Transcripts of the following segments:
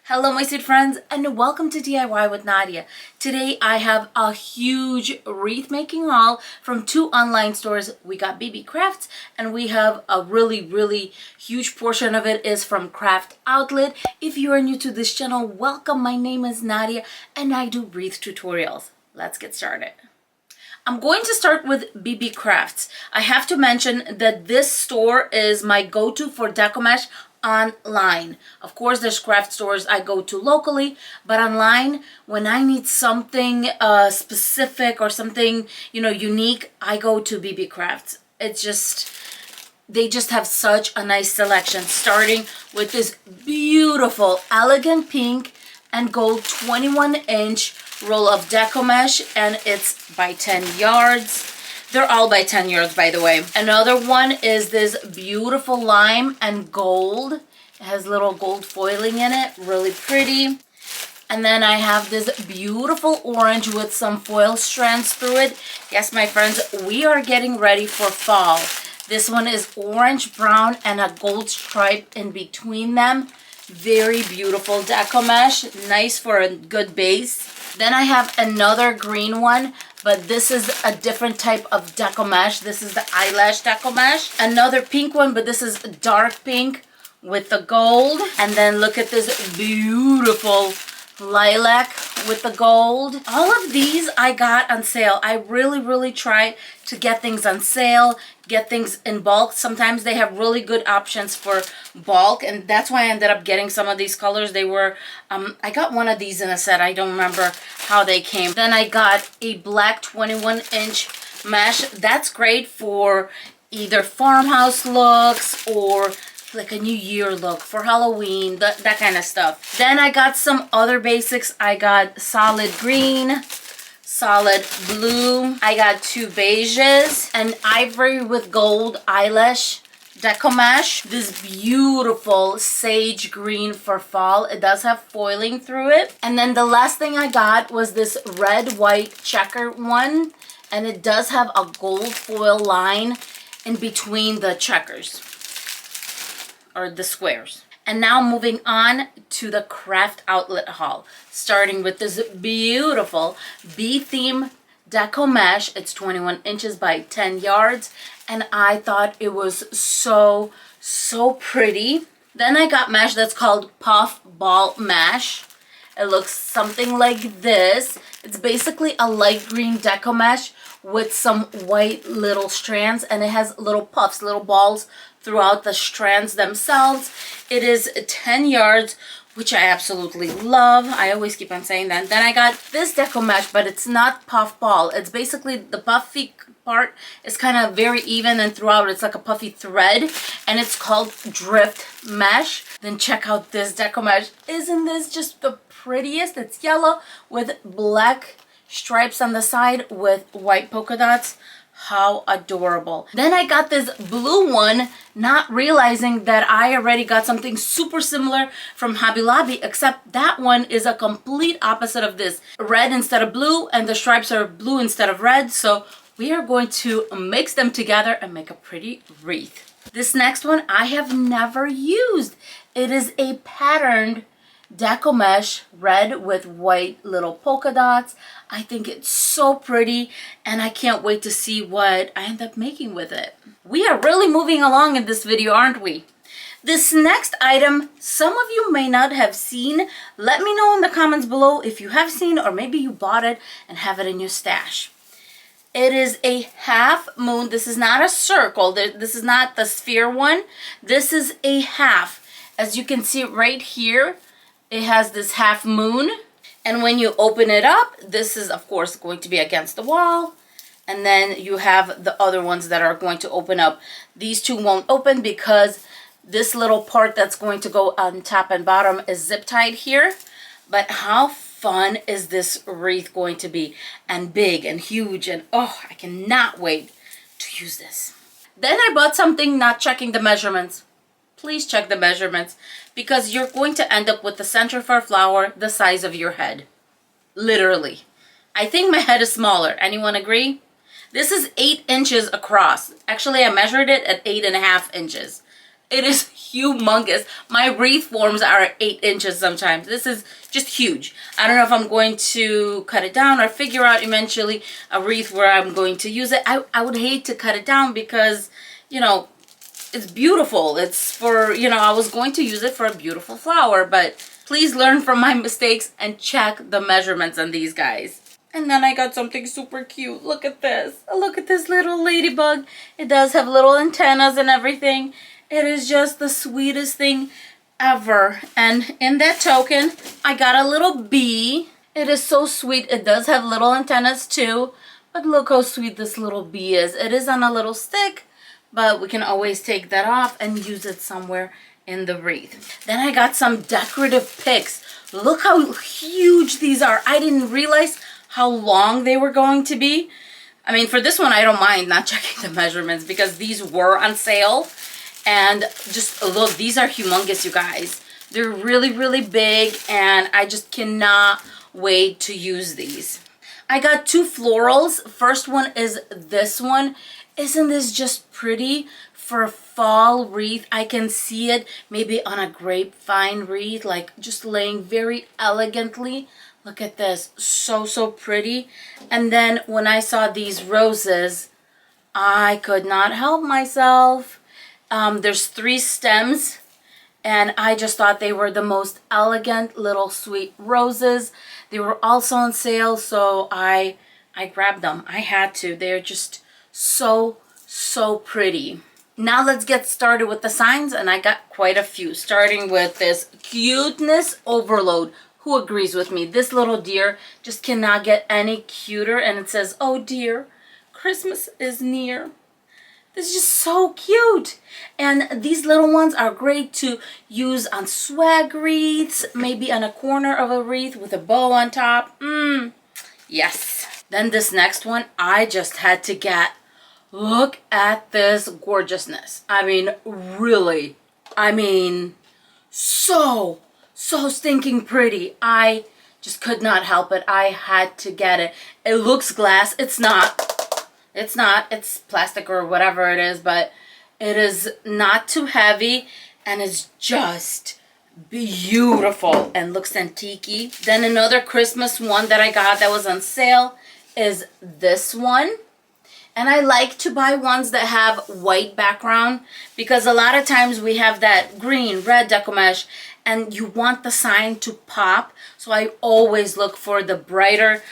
Hello my sweet friends and welcome to DIY with Nadia. Today I have a huge wreath making haul from two online stores. We got BBCrafts and we have a really huge portion of it is from Craft Outlet. If you are new to this channel, welcome. My name is Nadia and I do wreath tutorials. Let's get started. I'm going to start with BBCrafts. I have to mention that this store is my go-to for Deco mesh online. Of course, there's craft stores I go to locally, but online, when I need something specific or something, unique, I go to BBCrafts. They just have such a nice selection, starting with this beautiful, elegant pink and gold 21-inch roll of Deco mesh, and it's by 10 yards. They're all by 10 yards, by the way. Another one is this beautiful lime and gold. It has little gold foiling in it, really pretty. And then I have this beautiful orange with some foil strands through it. Yes, my friends, we are getting ready for fall. This one is orange, brown, and a gold stripe in between them. Very beautiful Deco mesh, nice for a good base. Then I have another green one, but this is a different type of Deco mesh. This is the eyelash Deco mesh. Another pink one, but this is dark pink with the gold. And then look at this beautiful lilac with the gold. All of these I got on sale. I really try to get things on sale, get things in bulk. Sometimes they have really good options for bulk, and that's why I ended up getting some of these colors. They were I got one of these in a set. I don't remember how they came. Then I got a black 21-inch mesh. That's great for either farmhouse looks or like a New Year look for Halloween, that kind of stuff. Then I got some other basics. I got solid green, solid blue. I got two beiges, and ivory with gold eyelash Deco mesh. This beautiful sage green for fall. It does have foiling through it. And then the last thing I got was this red white checker one, and it does have a gold foil line in between the checkers or the squares. And now moving on to the Craft Outlet haul, starting with this beautiful bee theme Deco mesh. It's 21 inches by 10 yards, and I thought it was so pretty. Then I got mesh that's called puff ball mesh. It looks something like this. It's basically a light green Deco mesh with some white little strands, and it has little puffs, little balls throughout the strands themselves. It is 10 yards, which I absolutely love. I always keep on saying that. Then I got this Deco mesh, but it's not puff ball. It's basically the puffy part is kind of very even, and throughout it's like a puffy thread, and it's called drift mesh. Then check out this Deco mesh. Isn't this just the prettiest? It's yellow with black stripes on the side with white polka dots. How adorable. Then I got this blue one, not realizing that I already got something super similar from Hobby Lobby, except that one is a complete opposite of this. Red instead of blue, and the stripes are blue instead of red. So we are going to mix them together and make a pretty wreath. This next one I have never used. It is a patterned Deco mesh, red with white little polka dots. I think it's so pretty, and I can't wait to see what I end up making with it. We are really moving along in this video, aren't we? This next item, some of you may not have seen. Let me know in the comments below if you have seen, or maybe you bought it and have it in your stash. It is a half moon. This is not a circle. This is not the sphere one. This is a half. As you can see right here, it has this half moon, and when you open it up, this is of course going to be against the wall, and then you have the other ones that are going to open up. These two won't open because this little part that's going to go on top and bottom is zip tied here. But how fun is this wreath going to be, and big and huge, and oh, I cannot wait to use this. Then I bought something not checking the measurements. Please check the measurements, because you're going to end up with the center for a flower the size of your head. Literally. I think my head is smaller. Anyone agree? This is 8 inches across. Actually, I measured it at 8.5 inches. It is humongous. My wreath forms are 8 inches sometimes. This is just huge. I don't know if I'm going to cut it down or figure out eventually a wreath where I'm going to use it. I would hate to cut it down because, you know, it's beautiful. It's for, you know, I was going to use it for a beautiful flower, but please learn from my mistakes and check the measurements on these guys. And then I got something super cute. Look at this. Look at this little ladybug. It does have little antennas and everything. It is just the sweetest thing ever. And in that token, I got a little bee. It is so sweet. It does have little antennas too. But look how sweet this little bee is. It is on a little stick, but we can always take that off and use it somewhere in the wreath. Then I got some decorative picks. Look how huge these are. I didn't realize how long they were going to be. I mean, for this one, I don't mind not checking the measurements because these were on sale. And just look, these are humongous, you guys. They're really, really big, and I just cannot wait to use these. I got 2 florals. First one is this one. Isn't this just pretty for a fall wreath? I can see it maybe on a grapevine wreath, like just laying very elegantly. Look at this, so, so pretty. And then when I saw these roses, I could not help myself. There's 3 stems, and I just thought they were the most elegant little sweet roses. They were also on sale, so I grabbed them. I had to. They're just so, so pretty. Now let's get started with the signs, and I got quite a few, starting with this cuteness overload. Who agrees with me? This little deer just cannot get any cuter, and it says, "Oh dear, Christmas is near." This is just so cute. And these little ones are great to use on swag wreaths, maybe on a corner of a wreath with a bow on top. Yes. Then this next one, I just had to get. Look at this gorgeousness. I mean, really. I mean, so stinking pretty. I just could not help it. I had to get it. It looks glass. It's not. It's not. It's plastic or whatever it is, but it is not too heavy, and it's just beautiful and looks antique-y. Then another Christmas one that I got that was on sale is this one. And I like to buy ones that have white background because a lot of times we have that green, red deco mesh, and you want the sign to pop. So I always look for the brighter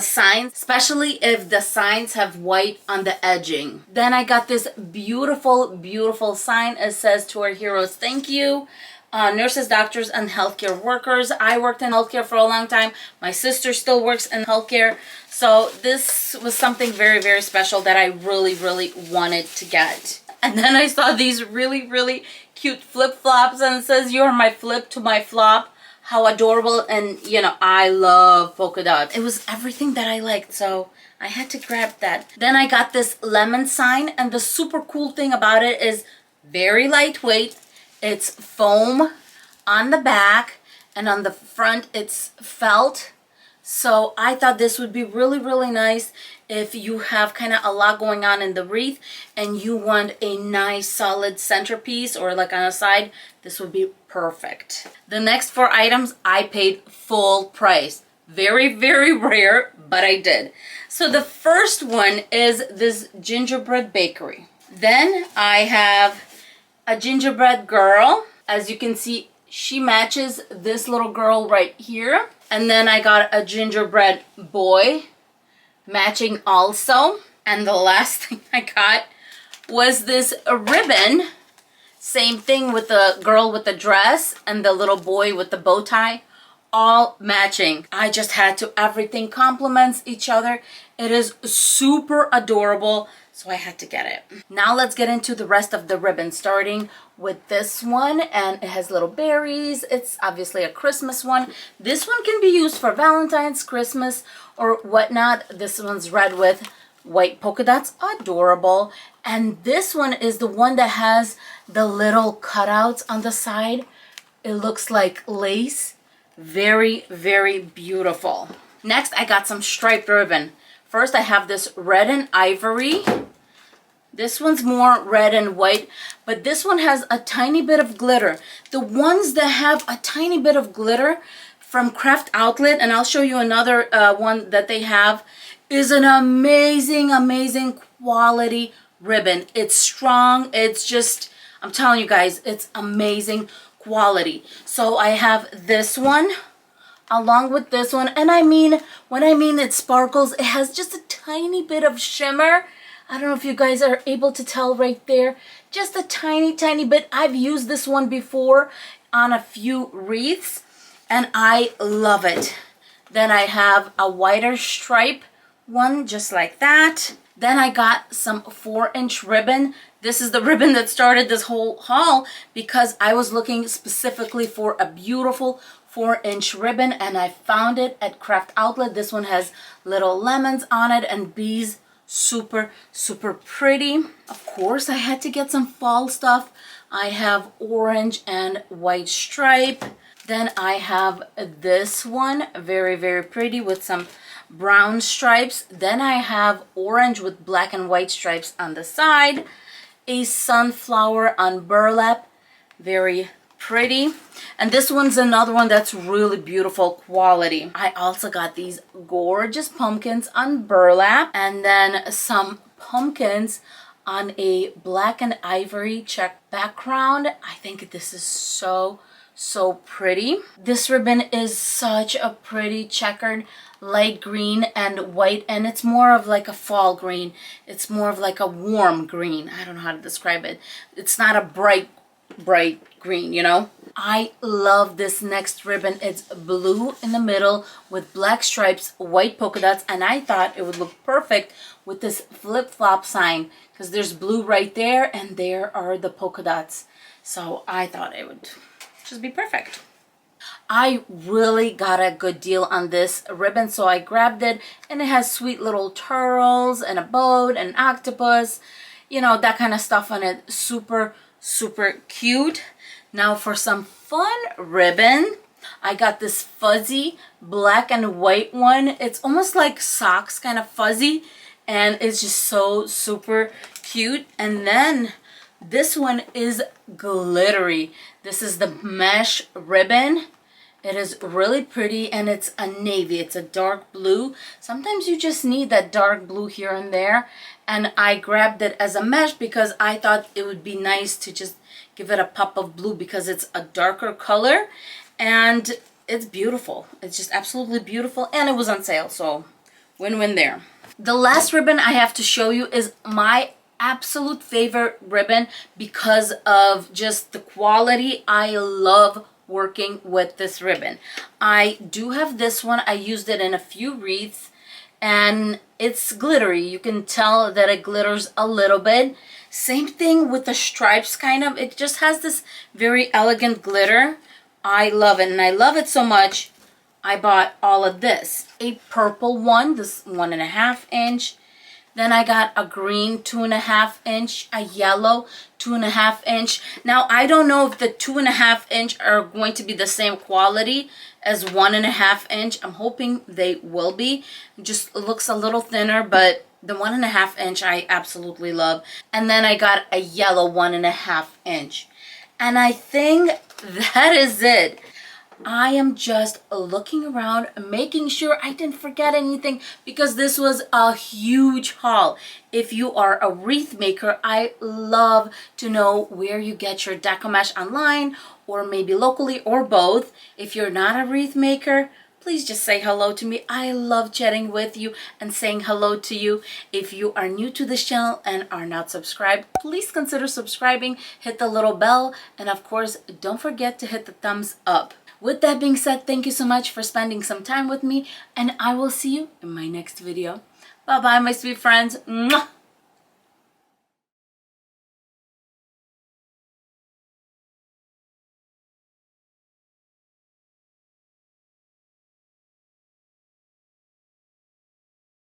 signs, especially if the signs have white on the edging. Then I got this beautiful, beautiful sign. It says, "To our heroes, thank you. Nurses, doctors, and healthcare workers." I worked in healthcare for a long time. My sister still works in healthcare. So this was something very, very special that I really, really wanted to get. And then I saw these really, really cute flip-flops, and it says, "You're my flip to my flop." How adorable. And you know, I love polka dots. It was everything that I liked, so I had to grab that. Then I got this lemon sign, and the super cool thing about it is very lightweight. It's foam on the back, and on the front it's felt. So I thought this would be really, really nice if you have kind of a lot going on in the wreath and you want a nice solid centerpiece or like on a side. This would be perfect. The next 4 items I paid full price. Very, very rare, but I did. So the first one is this gingerbread bakery. Then I have a gingerbread girl. As you can see, she matches this little girl right here. And then I got a gingerbread boy matching also. And the last thing I got was this ribbon. Same thing with the girl with the dress and the little boy with the bow tie. All matching. I just had to. Everything complements each other. It is super adorable. So I had to get it. Now let's get into the rest of the ribbon, starting with this one, and it has little berries. It's obviously a Christmas one. This one can be used for Valentine's, Christmas, or whatnot. This one's red with white polka dots. Adorable. And this one is the one that has the little cutouts on the side. It looks like lace. Very, very beautiful. Next, I got some striped ribbon. First, I have this red and ivory. This one's more red and white, but this one has a tiny bit of glitter. The ones that have a tiny bit of glitter from Craft Outlet, and I'll show you another one that they have, is an amazing, amazing quality ribbon. It's strong. It's just, I'm telling you guys, it's amazing quality. So I have this one along with this one, and I mean, when I mean it sparkles, it has just a tiny bit of shimmer. I don't know if you guys are able to tell right there, just a tiny, tiny bit. I've used this one before on a few wreaths, and I love it. Then I have a wider stripe one, just like that. Then I got some 4-inch ribbon. This is the ribbon that started this whole haul because I was looking specifically for a beautiful 4-inch ribbon, and I found it at Craft Outlet. This one has little lemons on it and bees. Super, super pretty. Of course, I had to get some fall stuff. I have orange and white stripe. Then I have this one, very, very pretty with some brown stripes. Then I have orange with black and white stripes on the side. A sunflower on burlap, very pretty. And this one's another one that's really beautiful quality. I also got these gorgeous pumpkins on burlap, and then some pumpkins on a black and ivory check background. I think this is so pretty. This ribbon is such a pretty checkered light green and white, and it's more of like a fall green. It's more of like a warm green. I don't know how to describe it. It's not a bright green, you know. I love this next ribbon. It's blue in the middle with black stripes, white polka dots, and I thought it would look perfect with this flip-flop sign because there's blue right there and there are the polka dots. So I thought it would just be perfect. I really got a good deal on this ribbon, so I grabbed it, and it has sweet little turtles and a boat and an octopus, you know, that kind of stuff on it. Super, super cute. Now for some fun ribbon, I got this fuzzy black and white one. It's almost like socks, kind of fuzzy, and it's just so super cute. And then this one is glittery. This is the mesh ribbon. It is really pretty, and it's a navy. It's a dark blue. Sometimes you just need that dark blue here and there. And I grabbed it as a mesh because I thought it would be nice to just give it a pop of blue because it's a darker color. And it's beautiful. It's just absolutely beautiful. And it was on sale, so win-win there. The last ribbon I have to show you is my absolute favorite ribbon because of just the quality. I love working with this ribbon. I do have this one. I used it in a few wreaths, and it's glittery. You can tell that it glitters a little bit. Same thing with the stripes, kind of. It just has this very elegant glitter. I love it, and I love it so much I bought all of this. A purple one, this 1.5 inch. Then I got a green 2.5 inch, a yellow 2.5 inch. Now I don't know if the 2.5 inch are going to be the same quality as 1.5 inch. I'm hoping they will be. It just looks a little thinner, but the 1.5 inch I absolutely love. And then I got a yellow 1.5 inch. And I think that is it. I am just looking around, making sure I didn't forget anything because this was a huge haul. If you are a wreath maker, I love to know where you get your Deco mesh online or maybe locally or both. If you're not a wreath maker, please just say hello to me. I love chatting with you and saying hello to you. If you are new to this channel and are not subscribed, please consider subscribing, hit the little bell, and of course, don't forget to hit the thumbs up. With that being said, thank you so much for spending some time with me, and I will see you in my next video. Bye-bye, my sweet friends. Mwah!